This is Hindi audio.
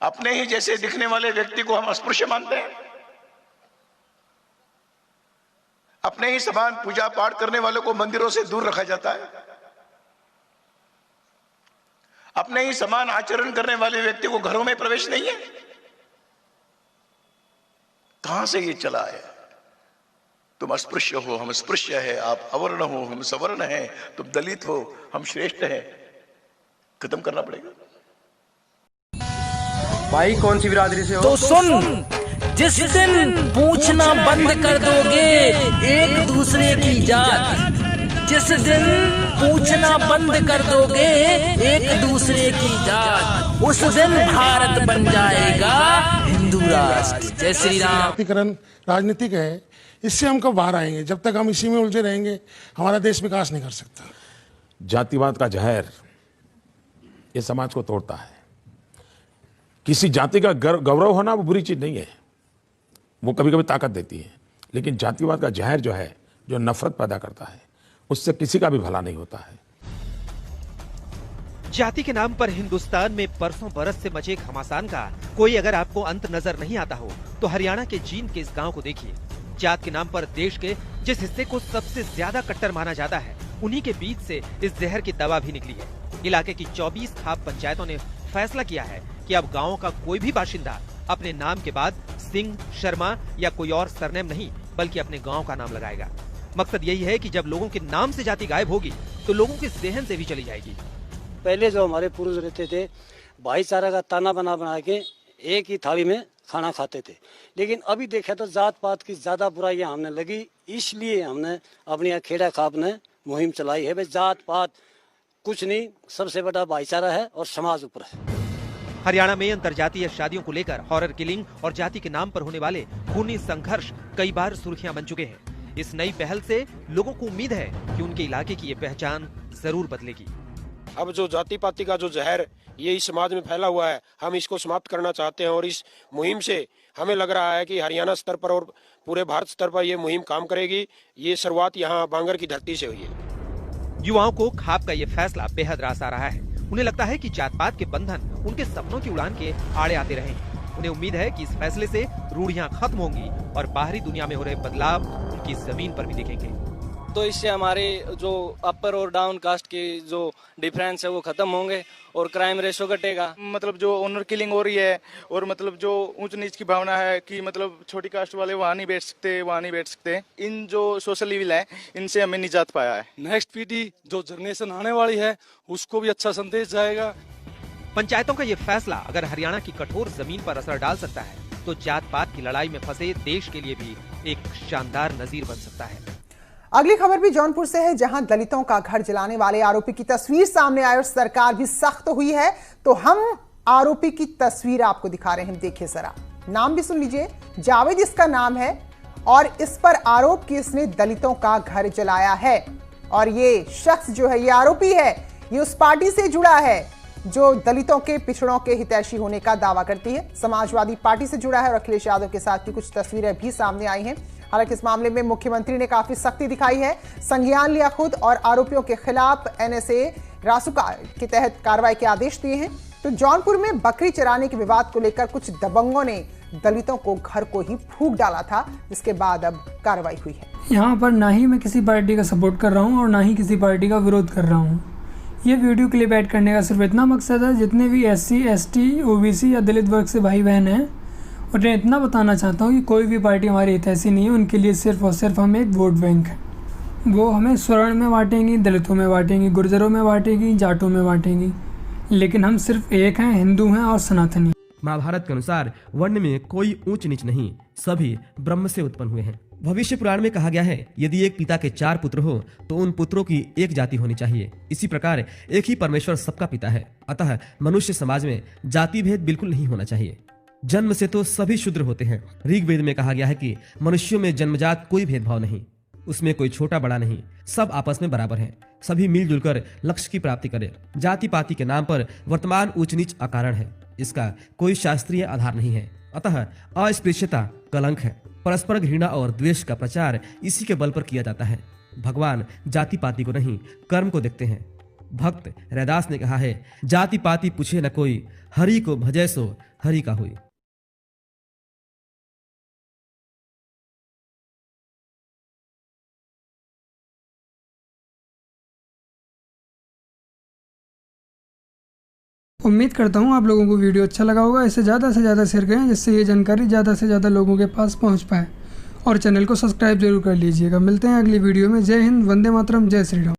अपने ही जैसे दिखने वाले व्यक्ति को हम अस्पृश्य मानते हैं। अपने ही समान पूजा पाठ करने वालों को मंदिरों से दूर रखा जाता है। अपने ही समान आचरण करने वाले व्यक्ति को घरों में प्रवेश नहीं है। कहां से ये चला है? तुम अस्पृश्य हो, हम स्पृश्य है, आप अवर्ण हो, हम सवर्ण है, तुम दलित हो, हम श्रेष्ठ है। खत्म करना पड़ेगा। भाई कौन सी बिरादरी से हो? तो सुन, जिस दिन पूछना बंद कर दोगे एक दूसरे की जात, जिस दिन पूछना बंद कर दोगे एक दूसरे की जात, उस दिन भारत बन जाएगा हिंदू राष्ट्र। जय श्री राम। जातिकरण राजनीतिक है, इससे हम कब बाहर आएंगे? जब तक हम इसी में उलझे रहेंगे हमारा देश विकास नहीं कर सकता। जातिवाद का जहर ये समाज को तोड़ता है। किसी जाति का गौरव होना वो बुरी चीज नहीं है, वो कभी कभी ताकत देती है, लेकिन जातिवाद का जहर जो है, जो नफरत पैदा करता है, उससे किसी का भी भला नहीं होता है। जाति के नाम पर हिंदुस्तान में बरसों बरस से मचे घमासान का कोई अगर आपको अंत नजर नहीं आता हो तो हरियाणा के जींद के इस गांव को देखिए। जात के नाम पर देश के जिस हिस्से को सबसे ज्यादा कट्टर माना जाता है, उन्हीं के बीच से इस जहर की दवा भी निकली है। इलाके की 24 खाप पंचायतों ने फैसला किया है कि अब गाँव का कोई भी बाशिंदा अपने नाम के बाद सिंह, शर्मा या कोई और सरनेम नहीं, बल्कि अपने गाँव का नाम लगाएगा। मकसद यही है कि जब लोगों के नाम से जाति गायब होगी तो लोगों के जहन से भी चली जाएगी। पहले जो हमारे पूर्वज रहते थे, भाईचारा का ताना बना के एक ही थाली में खाना खाते थे, लेकिन अभी देखा तो जात पात की ज्यादा बुराइयां हमने लगी, इसलिए हमने अपनी खेड़ा खाप ने मुहिम चलाई है। भाई जात पात कुछ नहीं, सबसे बड़ा भाईचारा है और समाज ऊपर है। हरियाणा में अंतरजातीय शादियों को लेकर हॉरर किलिंग और जाति के नाम पर होने वाले खूनी संघर्ष कई बार सुर्खियां बन चुके हैं। इस नई पहल से लोगों को उम्मीद है कि उनके इलाके की ये पहचान जरूर बदलेगी। अब जो जाति पाति का जो जहर ये इस समाज में फैला हुआ है, हम इसको समाप्त करना चाहते हैं और इस मुहिम से हमें लग रहा है कि हरियाणा स्तर पर और पूरे भारत स्तर पर ये मुहिम काम करेगी। ये शुरुआत यहाँ बांगर की धरती से हुई है। युवाओं को खाप का ये फैसला बेहद रास आ रहा है। उन्हें लगता है कि जात पात के बंधन उनके सपनों की उड़ान के आड़े आते रहे। उन्हें उम्मीद है कि इस फैसले से रूढ़ियां खत्म होंगी और बाहरी दुनिया में हो रहे बदलाव उनकी जमीन पर भी दिखेंगे। तो इससे हमारे जो अपर और डाउन कास्ट के जो डिफरेंस है वो खत्म होंगे और क्राइम रेशो घटेगा। मतलब जो ऑनर किलिंग हो रही है और मतलब जो ऊंच नीच की भावना है कि मतलब छोटी कास्ट वाले वहाँ नहीं बैठ सकते, वहाँ नहीं बैठ सकते, इन जो सोशल लीवल है इनसे हमें निजात पाया है। नेक्स्ट पीढ़ी जो जनरेशन आने वाली है उसको भी अच्छा संदेश जाएगा। पंचायतों का ये फैसला अगर हरियाणा की कठोर जमीन पर असर डाल सकता है तो जात पात की लड़ाई में फंसे देश के लिए भी एक शानदार नजीर बन सकता है। अगली खबर भी जौनपुर से है, जहां दलितों का घर जलाने वाले आरोपी की तस्वीर सामने आई और सरकार भी सख्त हुई है। तो हम आरोपी की तस्वीर आपको दिखा रहे हैं, देखिए जरा। नाम भी सुन लीजिए, जावेद इसका नाम है और इस पर आरोप कि इसने दलितों का घर जलाया है। और ये शख्स जो है, ये आरोपी है, ये उस पार्टी से जुड़ा है जो दलितों के पिछड़ों के हितैषी होने का दावा करती है। समाजवादी पार्टी से जुड़ा है और अखिलेश यादव के साथ की कुछ तस्वीरें भी सामने आई हैं। हालांकि इस मामले में मुख्यमंत्री ने काफी सख्ती दिखाई है, संज्ञान लिया खुद और आरोपियों के खिलाफ एनएसए रासुका के तहत कार्रवाई के आदेश दिए हैं। तो जौनपुर में बकरी चराने के विवाद को लेकर कुछ दबंगों ने दलितों को घर को ही फूंक डाला था, जिसके बाद अब कार्रवाई हुई है। यहाँ पर ना ही मैं किसी पार्टी का सपोर्ट कर रहा हूँ और ना ही किसी पार्टी का विरोध कर रहा हूँ। ये वीडियो क्लिप ऐड करने का सिर्फ इतना मकसद है, जितने भी SC, ST, OBC या दलित वर्ग से भाई बहन हैं, उन्हें इतना बताना चाहता हूँ कि कोई भी पार्टी हमारी हितैषी नहीं है। उनके लिए सिर्फ और सिर्फ हम एक वोट बैंक है। वो हमें स्वर्ण में बांटेंगी, दलितों में बांटेंगी, गुर्जरों में बांटेगी, जाटों में बांटेंगी, लेकिन हम सिर्फ एक हैं, हिंदू हैं और सनातनी। महाभारत के अनुसार वर्ण में कोई ऊंच नीच नहीं, सभी ब्रह्म से उत्पन्न हुए हैं। भविष्य पुराण में कहा गया है, यदि एक पिता के 4 पुत्र हो तो उन पुत्रों की एक जाति होनी चाहिए। इसी प्रकार एक ही परमेश्वर सबका पिता है। अतः मनुष्य समाज में जाति भेद बिल्कुल नहीं होना चाहिए। जन्म से तो सभी शूद्र होते हैं। ऋग्वेद में कहा गया है कि मनुष्यों में जन्मजात कोई भेदभाव नहीं, उसमें कोई छोटा बड़ा नहीं, सब आपस में बराबर हैं। सभी मिलजुल कर लक्ष्य की प्राप्ति करें। जाति पाति के नाम पर वर्तमान ऊंच नीच अकारण है, इसका कोई शास्त्रीय आधार नहीं है। अतः अस्पृश्यता कलंक है। परस्पर घृणा और द्वेष का प्रचार इसी के बल पर किया जाता है। भगवान जाति पाति को नहीं, कर्म को देखते हैं। भक्त रैदास ने कहा है, जाति पाति पूछे न कोई, हरि को भजै सो हरि का होई। उम्मीद करता हूँ आप लोगों को वीडियो अच्छा लगा होगा। इसे ज़्यादा से ज़्यादा शेयर करें जिससे ये जानकारी ज़्यादा से ज़्यादा लोगों के पास पहुँच पाए, और चैनल को सब्सक्राइब जरूर कर लीजिएगा। मिलते हैं अगली वीडियो में। जय हिंद, वंदे मातरम, जय श्री राम।